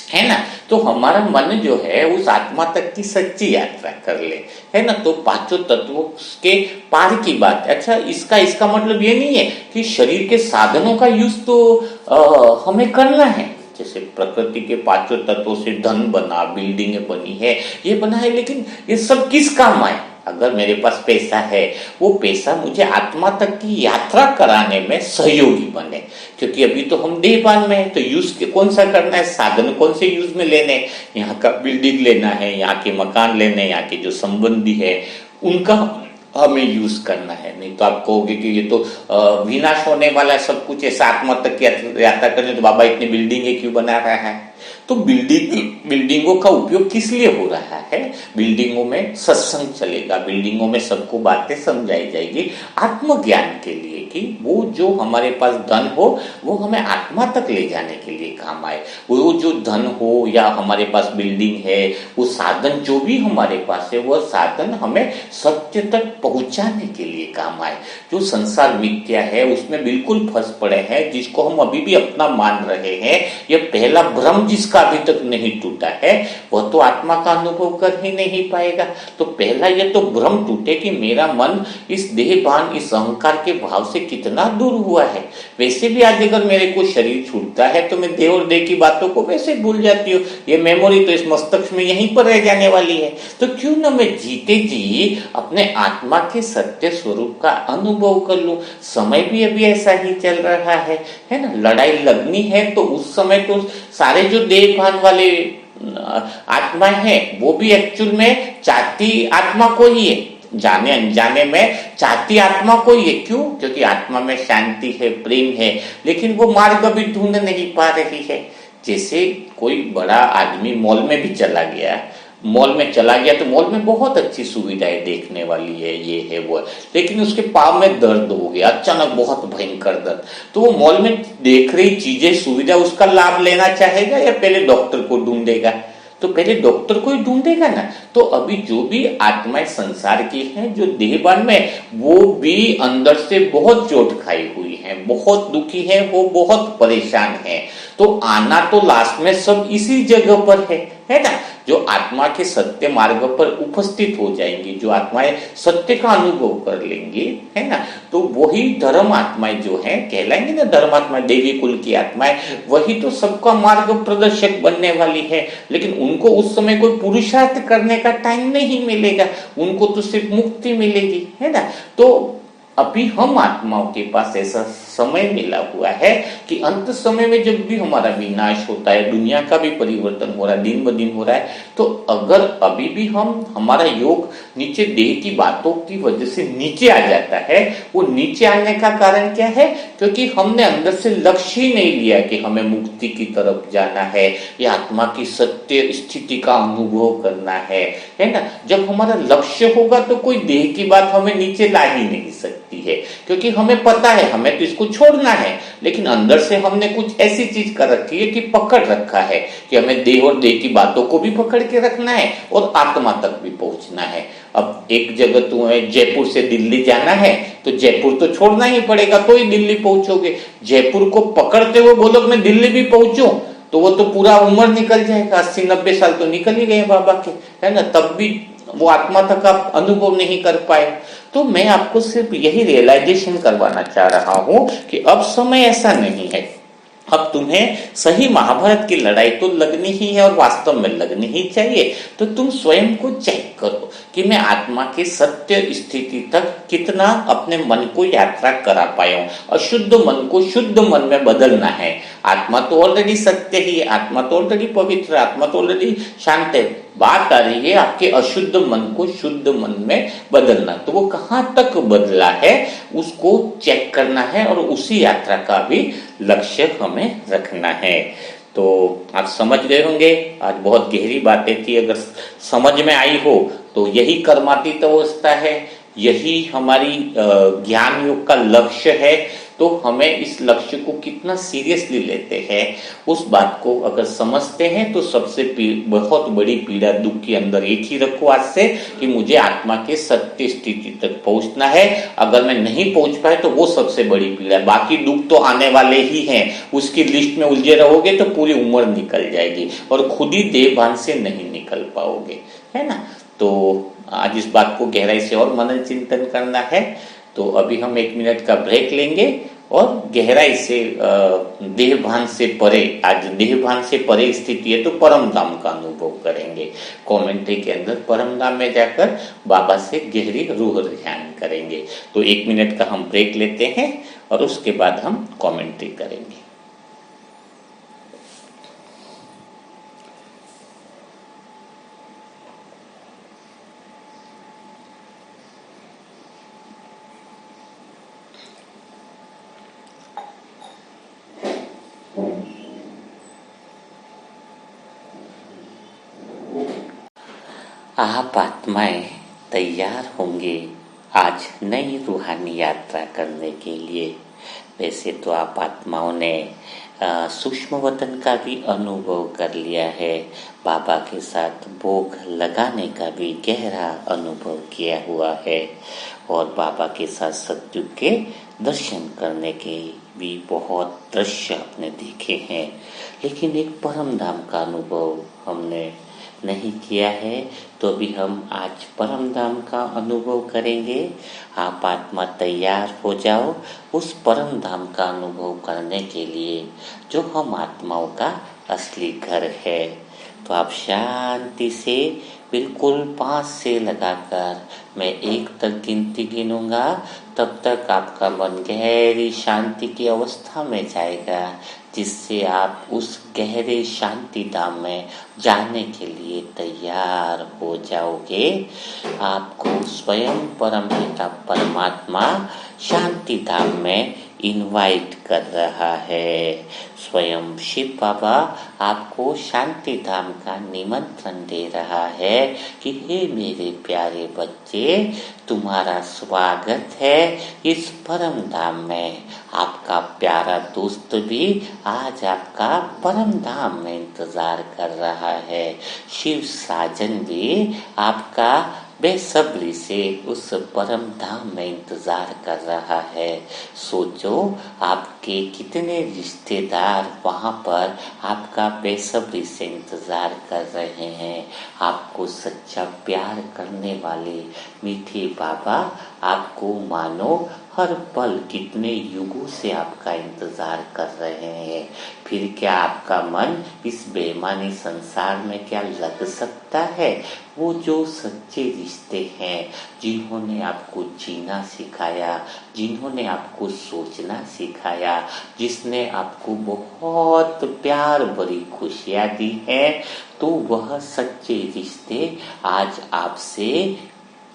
Speaker 1: है ना, तो हमारा मन जो है उस आत्मा तक की सच्ची यात्रा कर ले, है ना। तो पांचों तत्वों के पार की बात। अच्छा, इसका मतलब ये नहीं है कि शरीर के साधनों का यूज तो हमें करना है। जैसे प्रकृति के पांचों तत्वों से धन बना, बिल्डिंगें बनी है, ये बना है, लेकिन ये सब किस काम आए। अगर मेरे पास पैसा है, वो पैसा मुझे आत्मा तक की यात्रा कराने में सहयोगी बने। क्योंकि अभी तो हम देहभान में है, तो यूज कौन सा करना है, साधन कौन से यूज में लेने, यहाँ का बिल्डिंग लेना है, यहाँ के मकान लेने, यहाँ के जो संबंधी है उनका हमें यूज करना है। नहीं तो आप कहोगे कि ये तो विनाश होने वाला है सब कुछ, ऐसा आत्मा तक यात्रा करने, तो बाबा इतनी बिल्डिंगे क्यों बना रहा है। तो बिल्डिंगों का उपयोग किस लिए हो रहा है, बिल्डिंगों में सत्संग चलेगा, बिल्डिंगों में सबको बातें समझाई जाएगी आत्मज्ञान के लिए, कि वो जो हमारे पास धन हो वो हमें आत्मा तक ले जाने के लिए काम आए। वो जो धन हो या हमारे पास बिल्डिंग है, वो साधन जो भी हमारे पास है, वो साधन हमें सत्य तक पहुंचाने के लिए काम आए। जो संसार मिथ्या है उसमें बिल्कुल फंस पड़े हैं, जिसको हम अभी भी अपना मान रहे हैं, यह पहला भ्रम जिसका अभी तक नहीं टूटा है वह तो आत्मा का अनुभव कर ही नहीं पाएगा। तो पहला ये तो भ्रम टूटे कि मेरा मन इस देहभान, इस अहंकार के भाव से कितना दूर हुआ है। वैसे भी आज अगर मेरे को शरीर छूटता है तो मैं देह और देह की बातों को वैसे भूल जाती हूँ, ये मेमोरी तो इस मस्तिष्क में यहीं पर रह जाने वाली है। तो क्यों ना मैं जीते जी अपने आत्मा के सत्य स्वरूप का अनुभव कर लूं। समय भी अभी ऐसा ही चल रहा है ना। लड़ाई लगनी है तो उस समय तो सारे जो देहभान वाले आत्मा है वो भी एक्चुअल में चाहती आत्मा को ही है, जाने अनजाने में चाहती आत्मा को ही है। क्यों? क्योंकि आत्मा में शांति है, प्रेम है, लेकिन वो मार्ग अभी ढूंढ नहीं पा रही है। जैसे कोई बड़ा आदमी मॉल में भी चला गया, तो मॉल में बहुत अच्छी सुविधाएं देखने वाली है, ये है वो है, लेकिन उसके पाँव में दर्द हो गया अचानक, बहुत भयंकर दर्द। तो वो मॉल में देख रही चीजें, सुविधा, उसका लाभ लेना चाहेगा या पहले डॉक्टर को ढूंढेगा? तो पहले डॉक्टर को ही ढूंढेगा ना। तो अभी जो भी आत्माएं संसार की हैं, जो देहभान में, वो भी अंदर से बहुत चोट खाई हुई है, बहुत दुखी है, वो बहुत परेशान है। तो आना तो लास्ट में सब इसी जगह पर है ना। जो आत्मा के सत्य मार्ग पर उपस्थित हो जाएंगी, जो आत्माएं सत्य का अनुभव कर लेंगी, है ना, तो वही धर्म आत्माएं जो हैं कहलाएंगे ना, धर्मात्मा, देवी कुल की आत्माएं, वही तो सबका मार्ग प्रदर्शक बनने वाली है। लेकिन उनको उस समय कोई पुरुषार्थ करने का टाइम नहीं मिलेगा, उनको तो सिर्फ मुक्ति मिलेगी, है ना। तो अभी हम आत्माओं के पास ऐसा समय मिला हुआ है कि अंत समय में जब भी हमारा विनाश होता है, दुनिया का भी परिवर्तन हो रहा है, दिन ब दिन हो रहा है, तो अगर अभी भी हमारा योग नीचे देह की बातों की वजह से नीचे आ जाता है, वो नीचे आने का कारण क्या है? क्योंकि हमने अंदर से लक्ष्य ही नहीं लिया कि हमें मुक्ति की तरफ जाना है या आत्मा की सत्य स्थिति का अनुभव करना है ना। जब हमारा लक्ष्य होगा तो कोई देह की बात हमें नीचे ला ही नहीं सकती है, क्योंकि हमें पता है हमें तो इसको छोड़ना है, लेकिन अंदर से हमने कुछ ऐसी चीज कर रखी है कि पकड़ रखा है कि हमें देह और देह की बातों को भी पकड़ के रखना है और आत्मा तक भी पहुंचना है। अब एक जगह तुम्हें जयपुर से दिल्ली जाना है तो जयपुर तो छोड़ना ही पड़ेगा, तो ही दिल्ली पहुंचोगे। जयपुर को पकड़ते हुए बोलो मैं दिल्ली भी पहुंचूं तो वो तो पूरा उम्र निकल जाएगा, 80-90 साल तो निकल ही गए बाबा के, है ना, तब भी वो आत्मा तक आप अनुभव नहीं कर पाए। तो मैं आपको सिर्फ यही रियलाइजेशन करवाना चाह रहा हूं कि अब समय ऐसा नहीं है, अब तुम्हें सही महाभारत की लड़ाई तो लगनी ही है और वास्तव में लगनी ही चाहिए। तो तुम स्वयं को चेक करो कि मैं आत्मा के सत्य स्थिति तक कितना अपने मन को यात्रा करा पाया हूं। अशुद्ध मन को शुद्ध मन में बदलना है। आत्मा तो ऑलरेडी सत्य ही है, आत्मा तो ऑलरेडी पवित्र, आत्मा तो ऑलरेडी शांत है। बात आ रही है आपके अशुद्ध मन को शुद्ध मन में बदलना। तो वो कहाँ तक बदला है उसको चेक करना है और उसी यात्रा का भी लक्ष्य हमें रखना है। तो आप समझ गए होंगे, आज बहुत गहरी बातें थी, अगर समझ में आई हो तो यही कर्मातीत अवस्था है, यही हमारी ज्ञान योग का लक्ष्य है। तो हमें इस लक्ष्य को कितना सीरियसली लेते हैं उस बात को अगर समझते हैं तो सबसे बहुत बड़ी पीड़ा दुख के अंदर एक ही रखो आज से कि मुझे आत्मा के सत्य स्थिति तक पहुंचना है। अगर मैं नहीं पहुंच पाए तो वो सबसे बड़ी पीड़ा है, बाकी दुख तो आने वाले ही हैं, उसकी लिस्ट में उलझे रहोगे तो पूरी उम्र निकल जाएगी और खुद ही देहभान से नहीं निकल पाओगे, है ना। तो आज इस बात को गहराई से और मनन चिंतन करना है। तो अभी हम 1 मिनट का ब्रेक लेंगे और गहराई से देहभान से परे, आज देहभान से परे स्थिति है तो परम धाम का अनुभव करेंगे। कमेंट्री के अंदर परम धाम में जाकर बाबा से गहरी रूह ध्यान करेंगे। तो 1 मिनट का हम ब्रेक लेते हैं और उसके बाद हम कमेंट्री करेंगे। आप आत्माएं तैयार होंगे आज नई रूहानी यात्रा करने के लिए। वैसे तो आप आत्माओं ने सूक्ष्म वतन का भी अनुभव कर लिया है, बाबा के साथ भोग लगाने का भी गहरा अनुभव किया हुआ है और बाबा के साथ सतयुग के दर्शन करने के भी बहुत दृश्य आपने देखे हैं, लेकिन एक परम धाम का अनुभव हमने नहीं किया है। तो अभी हम आज परम धाम का अनुभव करेंगे। आप आत्मा तैयार हो जाओ उस परम धाम का अनुभव करने के लिए जो हम आत्माओं का असली घर है। तो आप शांति से बिल्कुल 5 से लगाकर मैं 1 तक गिनती गिनूंगा, तब तक आपका मन गहरी शांति की अवस्था में जाएगा, जिससे आप उस गहरे शांति धाम में जाने के लिए तैयार हो जाओगे। आपको स्वयं परमपिता परमात्मा शांति धाम में इनवाइट कर रहा है। स्वयं शिव बाबा आपको शांति धाम का निमंत्रण दे रहा है कि हे मेरे प्यारे बच्चे, तुम्हारा स्वागत है इस परम धाम में। आपका प्यारा दोस्त भी आज आपका परम धाम में इंतजार कर रहा है। शिव साजन भी आपका बेसब्री से उस परम धाम में इंतजार कर रहा है। सोचो आपके कितने रिश्तेदार वहाँ पर आपका बेसब्री से इंतजार कर रहे हैं। आपको सच्चा प्यार करने वाले मीठे बाबा आपको मानो हर पल कितने युगों से आपका इंतजार कर रहे हैं। फिर क्या आपका मन इस बेईमानी संसार में क्या लग सकता है? वो जो सच्चे रिश्ते हैं, जिन्होंने आपको जीना सिखाया, जिन्होंने आपको सोचना सिखाया, जिसने आपको बहुत प्यार भरी खुशियाँ दी हैं, तो वह सच्चे रिश्ते आज आपसे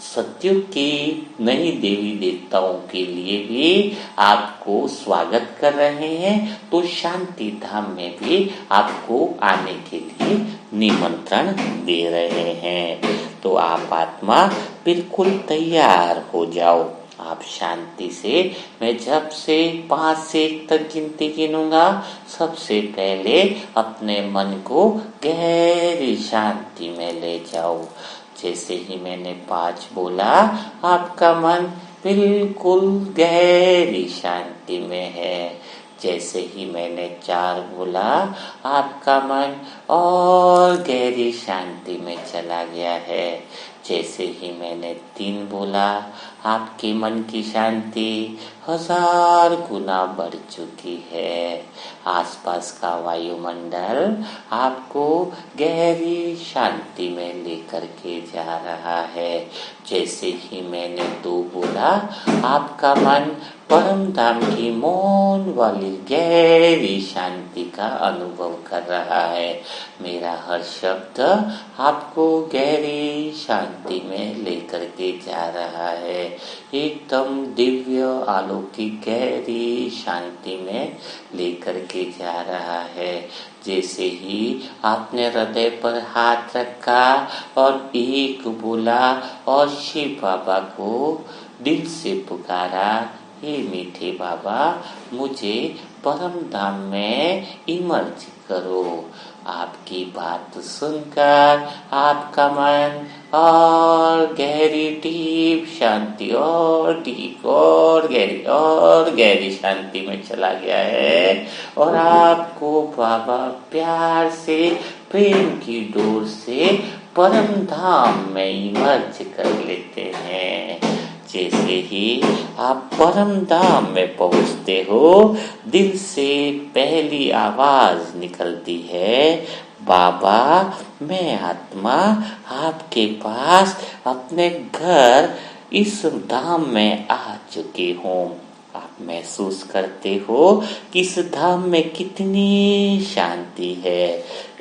Speaker 1: सत्युग की नई देवी देवताओं के लिए भी आपको स्वागत कर रहे हैं। तो शांति धाम में भी आपको आने के लिए निमंत्रण दे रहे हैं। तो आप आत्मा बिल्कुल तैयार हो जाओ। आप शांति से, मैं जब से 5 से 1 तक गिनती गिनूंगा, सबसे पहले अपने मन को गहरी शांति में ले जाओ। जैसे ही मैंने 5 बोला, आपका मन बिल्कुल गहरी शांति में है। जैसे ही मैंने 4 बोला, आपका मन और गहरी शांति में चला गया है। जैसे ही मैंने 3 बोला, आपके मन की शांति 1000 गुना बढ़ चुकी है। आसपास का वायुमंडल आपको गहरी शांति में लेकर के जा रहा है। जैसे ही मैंने 2 बोला, आपका मन परम धाम की मौन वाली गहरी शांति का अनुभव कर रहा है। मेरा हर शब्द आपको गहरी शांति में लेकर के जा रहा है, एकदम दिव्य अलौकिक गहरी शांति में लेकर के जा रहा है। जैसे ही आपने हृदय पर हाथ रखा और 1 बोला और शिव बाबा को दिल से पुकारा, हे मीठे बाबा, मुझे परम धाम में इमर्ज करो। आपकी बात सुनकर आपका मन और गहरी डीप शांति और डीप और गहरी शांति में चला गया है और आपको बाबा प्यार से, प्रेम की डोर से परम धाम में इमर्ज कर लेते हैं। जैसे ही आप परम धाम में पहुंचते हो, दिल से पहली आवाज निकलती है, बाबा मैं आत्मा आपके पास अपने घर इस धाम में आ चुकी हूँ। आप महसूस करते हो कि इस धाम में कितनी शांति है,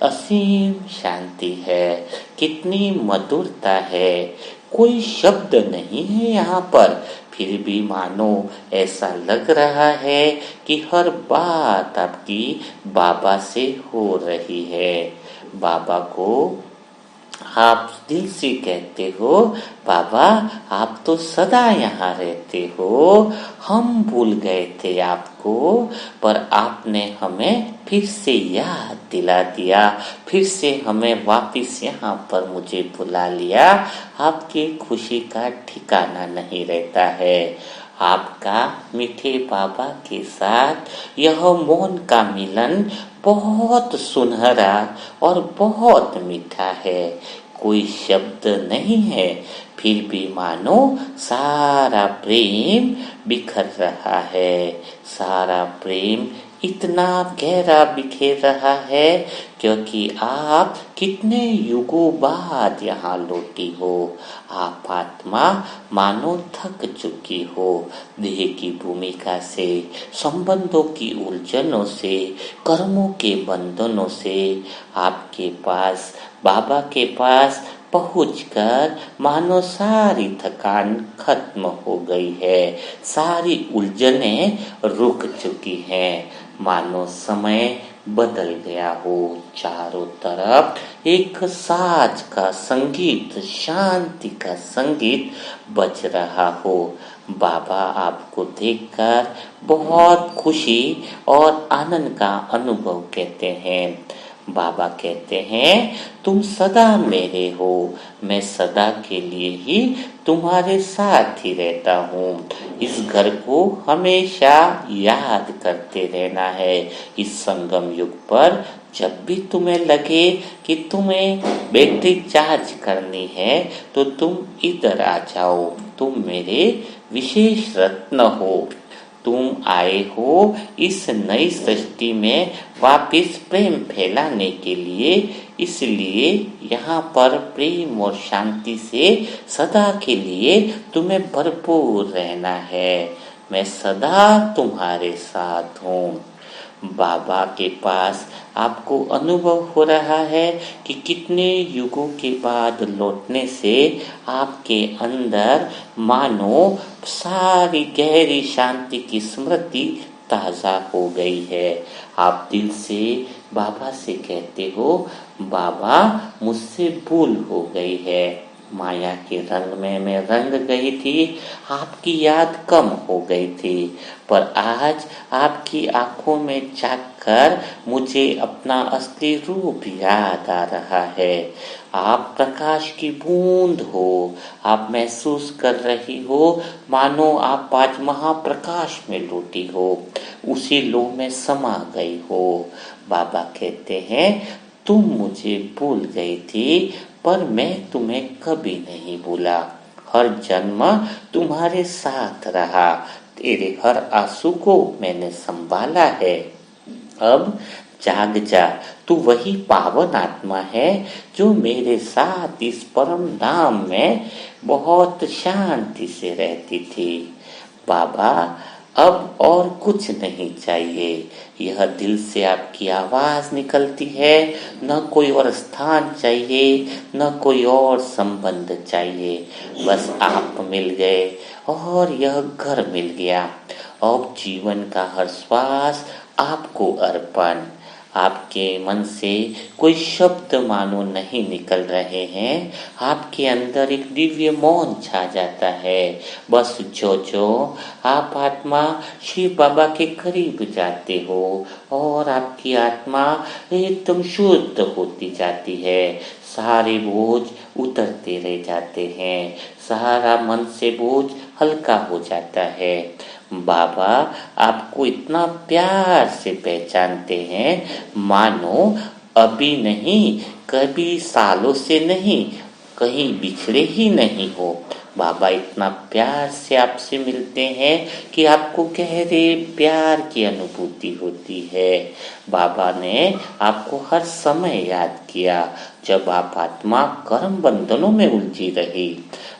Speaker 1: असीम शांति है, कितनी मधुरता है। कोई शब्द नहीं है यहाँ पर, फिर भी मानो ऐसा लग रहा है कि हर बात आपकी बाबा से हो रही है। बाबा को आप दिल से कहते हो, बाबा आप तो सदा यहाँ रहते हो, हम भूल गए थे आपको, पर आपने हमें फिर से याद दिला दिया, फिर से हमें वापस यहाँ पर मुझे बुला लिया। आपकी खुशी का ठिकाना नहीं रहता है। आपका मीठे बाबा के साथ यह मौन का मिलन बहुत सुनहरा और बहुत मीठा है। कोई शब्द नहीं है, फिर भी मानो सारा प्रेम बिखर रहा है। सारा प्रेम इतना गहरा बिखेर रहा है क्योंकि आप कितने युगों बाद यहाँ लौटी हो। आप आत्मा मानो थक चुकी हो, देह की भूमिका से, संबंधों की उलझनों से, कर्मों के बंधनों से। आपके पास, बाबा के पास पहुंचकर मानो सारी थकान खत्म हो गई है, सारी उलझनें रुक चुकी हैं, मानो समय बदल गया हो। चारों तरफ एक साज का संगीत, शांति का संगीत बज रहा हो। बाबा आपको देखकर बहुत खुशी और आनंद का अनुभव कहते हैं। बाबा कहते हैं, तुम सदा मेरे हो, मैं सदा के लिए ही तुम्हारे साथ ही रहता हूँ। इस घर को हमेशा याद करते रहना है। इस संगम युग पर जब भी तुम्हें लगे कि तुम्हें बैटरी चार्ज करनी है तो तुम इधर आ जाओ। तुम मेरे विशेष रत्न हो। तुम आए हो इस नई सृष्टि में वापस प्रेम फैलाने के लिए, इसलिए यहाँ पर प्रेम और शांति से सदा के लिए तुम्हें भरपूर रहना है। मैं सदा तुम्हारे साथ हूँ। बाबा के पास आपको अनुभव हो रहा है कि कितने युगों के बाद लौटने से आपके अंदर मानो सारी गहरी शांति की स्मृति ताजा हो गई है। आप दिल से बाबा से कहते हो, बाबा मुझसे भूल हो गई है, माया के रंग में मैं रंग गई थी, आपकी याद कम हो गई थी, पर आज आपकी आंखों में झांक कर मुझे अपना असली रूप याद आ रहा है। आप प्रकाश की बूंद हो। आप महसूस कर रही हो मानो आप आज महाप्रकाश में लौटी हो, उसी लो में समा गई हो। बाबा कहते हैं, तुम मुझे भूल गई थी, पर मैं तुम्हें कभी नहीं भूला। हर जन्म तुम्हारे साथ रहा, तेरे हर आंसू को मैंने संभाला है। अब जाग जा, तू वही पावन आत्मा है जो मेरे साथ इस परम धाम में बहुत शांति से रहती थी। बाबा अब और कुछ नहीं चाहिए। यह दिल से आपकी आवाज निकलती है। न कोई और स्थान चाहिए, न कोई और संबंध चाहिए। बस आप मिल गए और यह घर मिल गया। अब जीवन का हर श्वास आपको अर्पण। आपके मन से कोई शब्द मानो नहीं निकल रहे हैं। आपके अंदर एक दिव्य मौन छा जाता है। बस जो आप आत्मा शिव बाबा के करीब जाते हो और आपकी आत्मा एकदम शुद्ध होती जाती है। सारे बोझ उतरते रह जाते हैं। सारा मन से बोझ हल्का हो जाता है। बाबा आपको इतना प्यार से पहचानते हैं मानो अभी नहीं, कभी सालों से नहीं, कहीं बिछड़े ही नहीं हो। बाबा इतना प्यार से आपसे मिलते हैं कि आपको गहरे प्यार की अनुभूति होती है। बाबा ने आपको हर समय याद किया जब आप आत्मा कर्म बंधनों में उलझी रही।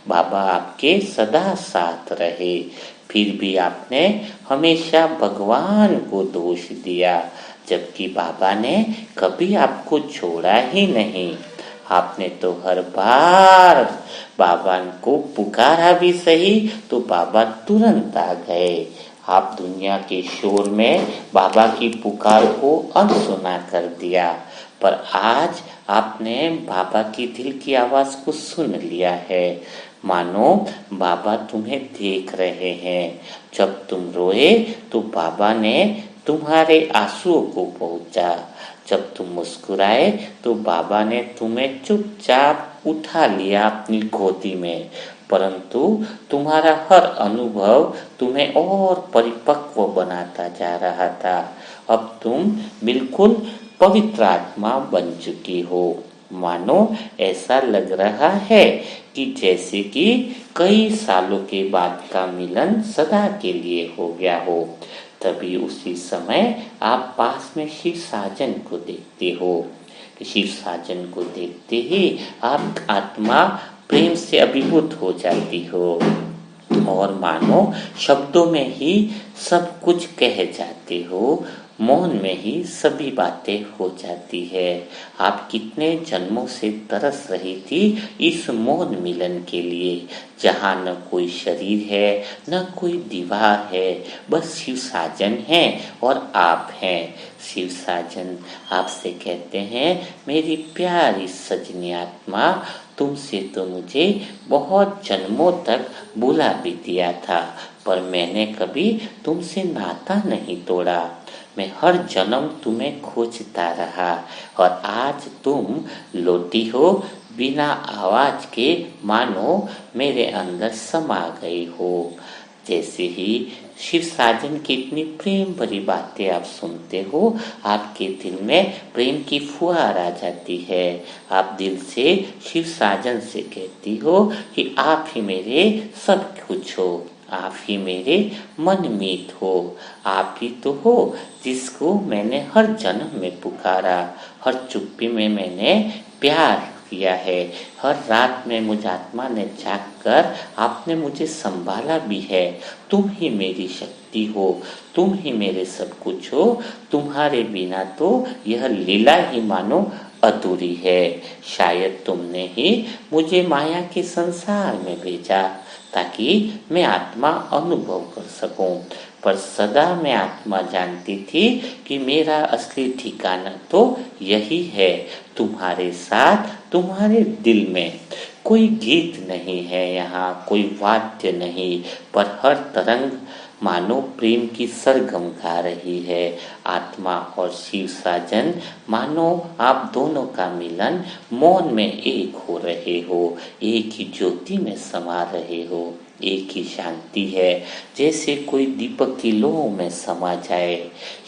Speaker 1: बाबा आपके सदा साथ रहे, फिर भी आपने हमेशा भगवान को दोष दिया, जबकि बाबा ने कभी आपको छोड़ा ही नहीं। आपने तो हर बार बाबा को पुकारा भी सही तो बाबा तुरंत आ गए। आप दुनिया के शोर में बाबा की पुकार को अनसुना कर दिया, पर आज आपने बाबा की दिल की आवाज को सुन लिया है। मानो बाबा तुम्हें देख रहे हैं। जब तुम रोए तो बाबा ने तुम्हारे आंसुओं को पहुंचा, जब तुम मुस्कुराए तो बाबा ने तुम्हें चुपचाप उठा लिया अपनी गोदी में। परंतु तुम्हारा हर अनुभव तुम्हें और परिपक्व बनाता जा रहा था। अब तुम बिल्कुल पवित्र आत्मा बन चुकी हो। मानो ऐसा लग रहा है कि जैसे कि कई सालों के बाद का मिलन सदा के लिए हो गया हो। तभी उसी समय आप पास में शिव साजन को देखते हो। शिव साजन को देखते ही आप आत्मा प्रेम से अभिभूत हो जाती हो और मानो शब्दों में ही सब कुछ कह जाते हो, मौन में ही सभी बातें हो जाती है। आप कितने जन्मों से तरस रही थी इस मौन मिलन के लिए, जहाँ न कोई शरीर है न कोई दीवार है, बस शिव साजन है और आप हैं। शिव साजन आपसे कहते हैं, मेरी प्यारी सजनी आत्मा, तुमसे तो मुझे बहुत जन्मों तक बुला भी दिया था, पर मैंने कभी तुमसे नाता नहीं तोड़ा। मैं हर जन्म तुम्हें खोजता रहा और आज तुम लौटी हो बिना आवाज के, मानो मेरे अंदर समा गई हो। जैसे ही शिव साजन की इतनी प्रेम भरी बातें आप सुनते हो, आपके दिल में प्रेम की फुहार आ जाती है। आप दिल से शिव साजन से कहती हो कि आप ही मेरे सब कुछ हो, आप ही मेरे मनमीत हो, आप ही तो हो जिसको मैंने हर जन्म में पुकारा, हर चुप्पी में मैंने प्यार किया है, हर रात में मुझ आत्मा ने जाग कर आपने मुझे संभाला भी है। तुम ही मेरी शक्ति हो, तुम ही मेरे सब कुछ हो, तुम्हारे बिना तो यह लीला ही मानो अधूरी है। शायद तुमने ही मुझे माया के संसार में भेजा ताकि मैं आत्मा अनुभव कर सकूं, पर सदा मैं आत्मा जानती थी कि मेरा असली ठिकाना तो यही है, तुम्हारे साथ, तुम्हारे दिल में। कोई गीत नहीं है यहाँ, कोई वाद्य नहीं, पर हर तरंग मानो प्रेम की सरगम गा रही है। आत्मा और शिव साजन, मानो आप दोनों का मिलन मौन में एक हो रहे हो, एक ही ज्योति में समा रहे हो। एक ही शांति है, जैसे कोई दीपक की लौ में समा जाए।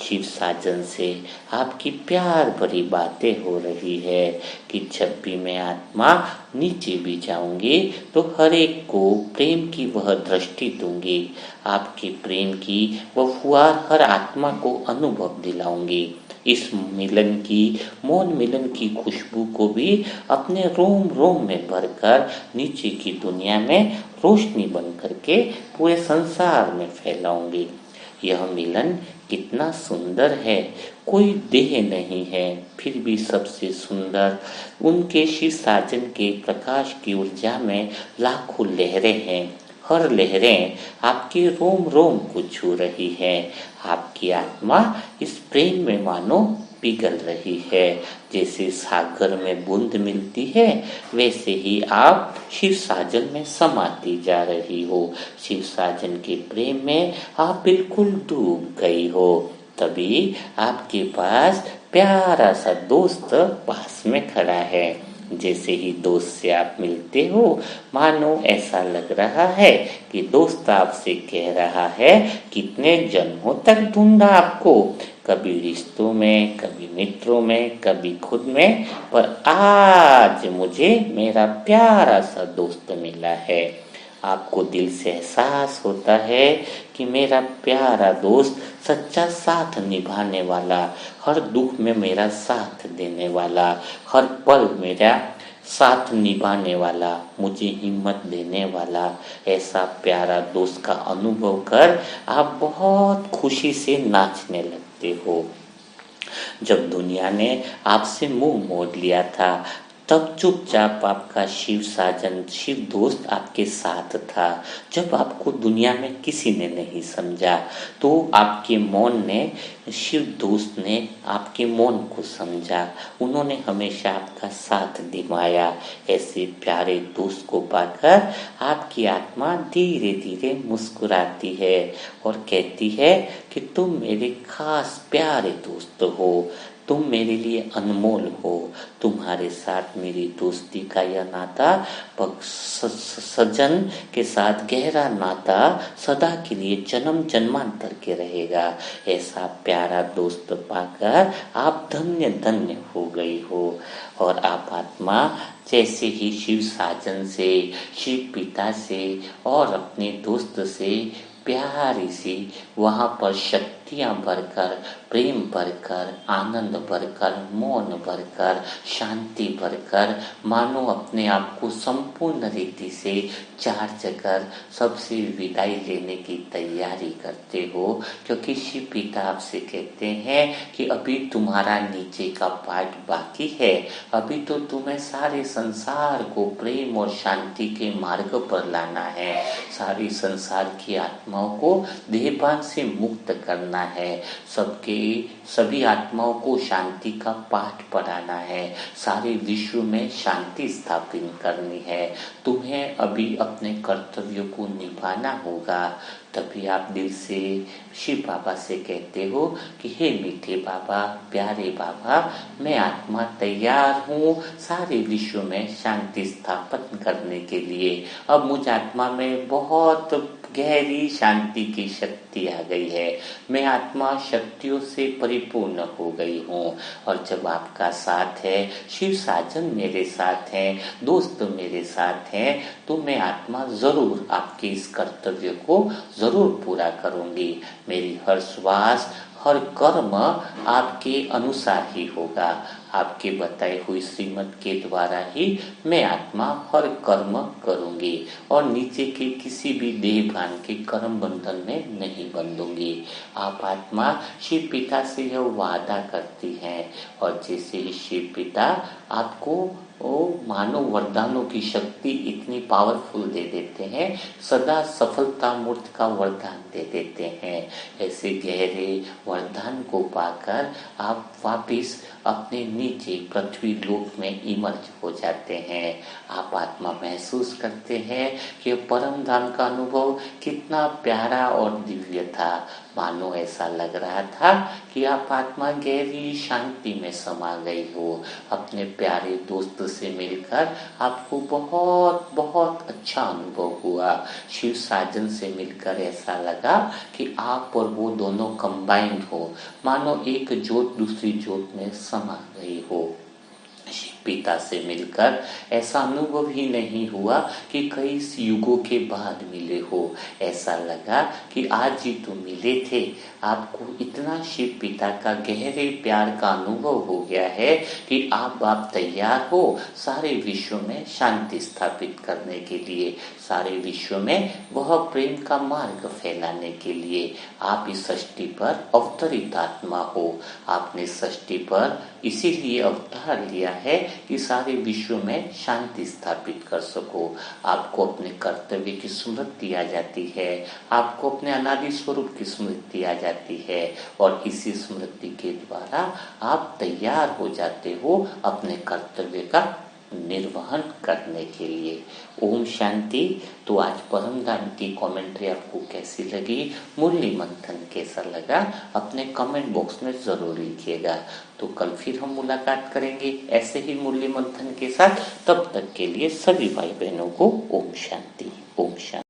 Speaker 1: शिव साजन से आपकी प्यार भरी बातें हो रही है कि जब भी मैं आत्मा नीचे भी जाऊंगी तो हर एक को प्रेम की वह दृष्टि दूंगी, आपके प्रेम की वह फुहार हर आत्मा को अनुभव दिलाऊंगी। इस मिलन की, मौन मिलन की खुशबू को भी अपने रोम रोम में भरकर नीचे की दुनिया में रोशनी बन करके पूरे संसार में फैलाऊंगी। यह मिलन कितना सुंदर है, कोई देह नहीं है, फिर भी सबसे सुंदर। उनके शिव साजन के प्रकाश की ऊर्जा में लाखों लहरें हैं, हर लहरें आपके रोम रोम को छू रही है। आपकी आत्मा इस प्रेम में मानो पिघल रही है, जैसे सागर में बूंद मिलती है, वैसे ही आप शिव साजन में समाती जा रही हो। शिव साजन के प्रेम में आप बिल्कुल डूब गई हो। तभी आपके पास प्यारा सा दोस्त पास में खड़ा है। जैसे ही दोस्त से आप मिलते हो, मानो ऐसा लग रहा है कि दोस्त आपसे कह रहा है, कितने जन्मों तक ढूंढा आपको, कभी रिश्तों में, कभी मित्रों में, कभी खुद में, पर आज मुझे मेरा प्यारा सा दोस्त मिला है। आपको दिल से एहसास होता है कि मेरा प्यारा दोस्त, सच्चा साथ निभाने वाला, हर दुख में मेरा साथ देने वाला, हर पल मेरा साथ निभाने वाला, मुझे हिम्मत देने वाला, ऐसा प्यारा दोस्त का अनुभव कर आप बहुत खुशी से नाचने लगते हो। जब दुनिया ने आपसे मुंह मोड़ लिया था, तब चुपचाप आपका शिव साजन, शिव दोस्त आपके साथ था। जब आपको दुनिया में किसी ने नहीं समझा, तो आपके मौन ने, शिव दोस्त ने आपके मौन को समझा। उन्होंने हमेशा आपका साथ निभाया। ऐसे प्यारे दोस्त को पाकर आपकी आत्मा धीरे धीरे मुस्कुराती है और कहती है कि तुम मेरे खास प्यारे दोस्त हो, तुम मेरे लिए अनमोल हो। तुम्हारे साथ मेरी दोस्ती का यह नाता सजन के साथ गहरा नाता सदा के लिए जन्म जन्मांतर के रहेगा। ऐसा प्यारा दोस्त पाकर आप धन्य धन्य हो गई हो। और आप आत्मा जैसे ही शिव साजन से, शिव पिता से और अपने दोस्त से प्यारी सी वहाँ पर शक्तियाँ भरकर, प्रेम भरकर, आनंद भरकर, मौन भरकर, शांति भरकर, मानो अपने आप को संपूर्ण रीति से चार्ज कर सबसे विदाई लेने की तैयारी करते हो। क्योंकि शिव पिता आपसे कहते हैं कि अभी तुम्हारा नीचे का पार्ट बाकी है, अभी तो तुम्हें सारे संसार को प्रेम और शांति के मार्ग पर लाना है, सारी संसार की आत्माओं को देहभान से मुक्त करना है, सभी आत्माओं को शांति का पाठ पढ़ाना है, सारे विश्व में शांति स्थापित करनी है। तुम्हें अभी अपने कर्तव्यों को निभाना होगा। तभी आप दिल से शिव बाबा से कहते हो कि हे मीठे बाबा, प्यारे बाबा, मैं आत्मा तैयार हूँ सारे विश्व में शांति स्थापन करने के लिए। अब मुझ आत्मा में बहुत गहरी शांति की शक्ति आ गई है, मैं आत्मा शक्तियों से परिपूर्ण हो गई हूँ। और जब आपका साथ है, शिव साजन मेरे साथ हैं, दोस्त मेरे साथ हैं, तो मैं आत्मा जरूर आपके इस कर्तव्य को जरूर पूरा करूंगी। मेरी हर श्वास, हर कर्म आपके अनुसार ही होगा। आपके बताए हुई श्रीमत के द्वारा ही मैं आत्मा हर कर्म करूंगी और नीचे के किसी भी देह भान के कर्म बंधन में नहीं बंधूंगी। आप आत्मा शिव पिता से यह वादा करती हैं और जैसे ही शिव पिता आपको मानव वरदानों की शक्ति इतनी पावरफुल दे देते हैं, सदा सफलता मूर्त का वरदान दे देते हैं, ऐसे गहरे वरदान को पाकर आप वापिस अपने नीचे पृथ्वी लोक में इमर्ज हो जाते हैं। आप आत्मा महसूस करते हैं कि परम धाम का अनुभव कितना प्यारा और दिव्य था। मानो ऐसा लग रहा था कि आप आत्मा गहरी शांति में समा गई हो। अपने प्यारे दोस्त से मिलकर आपको बहुत बहुत अच्छा अनुभव हुआ। शिव साजन से मिलकर ऐसा लगा कि आप और वो दोनों कंबाइंड हो, मानो एक ज्योत दूसरी ज्योत में समा गई हो। शिव पिता से मिलकर ऐसा अनुभव ही नहीं हुआ कि कई युगों के बाद मिले हो। ऐसा लगा कि आज ही तो मिले थे। आपको इतना शिव पिता का गहरे प्यार का अनुभव हो गया है कि आप तैयार हो सारे विश्व में शांति स्थापित करने के लिए, सारे विश्व में वह प्रेम का मार्ग फैलाने के लिए। आप इस सृष्टि पर अवतरित आत्मा हो। आपने सृष्टि पर इसीलिए अवतार लिया है कि सारे विश्व में शांति स्थापित कर सको। आपको अपने कर्तव्य की स्मृति आ जाती है, आपको अपने अनादि स्वरूप की स्मृति आ जाती है और इसी स्मृति के द्वारा आप तैयार हो जाते हो अपने कर्तव्य का निर्वहन करने के लिए। ओम शांति। तो आज परम धाम की कमेंट्री आपको कैसी लगी, मुरली मंथन कैसा लगा, अपने कमेंट बॉक्स में जरूर लिखिएगा। तो कल फिर हम मुलाकात करेंगे ऐसे ही मुरली मंथन के साथ। तब तक के लिए सभी भाई बहनों को ओम शांति। ओम शांति।